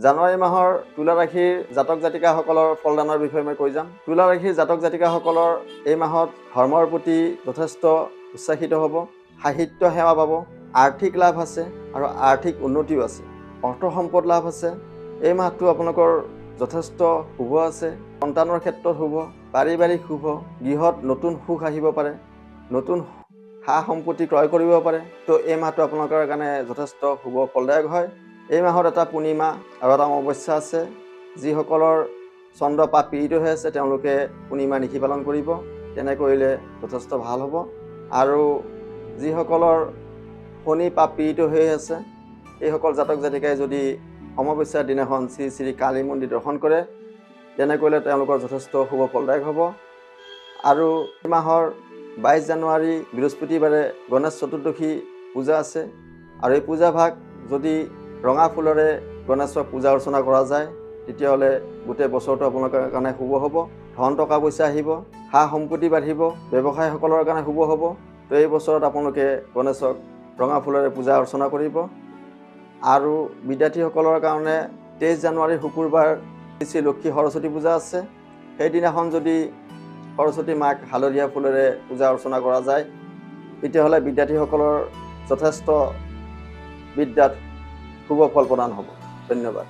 জানুৱাৰী মাহৰ তুলা ৰাশিৰ জাতক জাতিকাসকলৰ ফলদানৰ বিষয়ে মই কৈ যাম। তুলা ৰাশিৰ জাতক জাতিকাসকলৰ এই মাহত ধৰ্মৰ প্ৰতি যথেষ্ট উৎসাহিত হ'ব, সাহিত্য সেৱা পাব, আৰ্থিক লাভ আছে আৰু আৰ্থিক উন্নতিও আছে, অৰ্থ সম্পদ লাভ আছে। এই মাহটো আপোনালোকৰ যথেষ্ট শুভ আছে, সন্তানৰ ক্ষেত্ৰত শুভ, পাৰিবাৰিক শুভ, গৃহত নতুন সুখ আহিব পাৰে, নতুন সা সম্পত্তি ক্ৰয় কৰিব পাৰে। তো এই মাহটো আপোনালোকৰ কাৰণে যথেষ্ট শুভ ফলদায়ক হয়। এই মাহত এটা পূৰ্ণিমা আৰু এটা অমাৱস্যা আছে। যিসকলৰ চন্দ্ৰ পাপ পীড়িত হৈ আছে তেওঁলোকে পূৰ্ণিমা নিশি পালন কৰিব, তেনে কৰিলে যথেষ্ট ভাল হ'ব। আৰু যিসকলৰ শনি পাপ পীড়িত হৈ আছে এইসকল জাতক জাতিকাই যদি অমাৱস্যাৰ দিনাখন শ্ৰী শ্ৰী কালী মন্দিৰ দৰ্শন কৰে তেনে কৰিলে তেওঁলোকৰ যথেষ্ট শুভ ফলদায়ক হ'ব। আৰু এই মাহৰ 22 জানুৱাৰী বৃহস্পতিবাৰে গণেশ চতুৰ্দশী পূজা আছে। আৰু এই পূজাভাগ যদি ৰঙা ফুলৰে গণেশক পূজা অৰ্চনা কৰা যায় তেতিয়াহ'লে গোটেই বছৰটো আপোনালোকৰ কাৰণে শুভ হ'ব, ধন টকা পইচা আহিব, সা সম্পত্তি বাঢ়িব, ব্যৱসায়ীসকলৰ কাৰণে শুভ হ'ব। তো এই বছৰত আপোনালোকে গণেশক ৰঙা ফুলৰে পূজা অৰ্চনা কৰিব। আৰু বিদ্যাৰ্থীসকলৰ কাৰণে 23 জানুৱাৰী শুকুৰবাৰ শ্ৰী লক্ষ্মী সৰস্বতী পূজা আছে। সেইদিনাখন যদি সৰস্বতী মাক হালধীয়া ফুলেৰে পূজা অৰ্চনা কৰা যায় তেতিয়াহ'লে বিদ্যাৰ্থীসকলৰ যথেষ্ট বিদ্যাত শুভ ফল প্ৰদান হ'ব। ধন্যবাদ।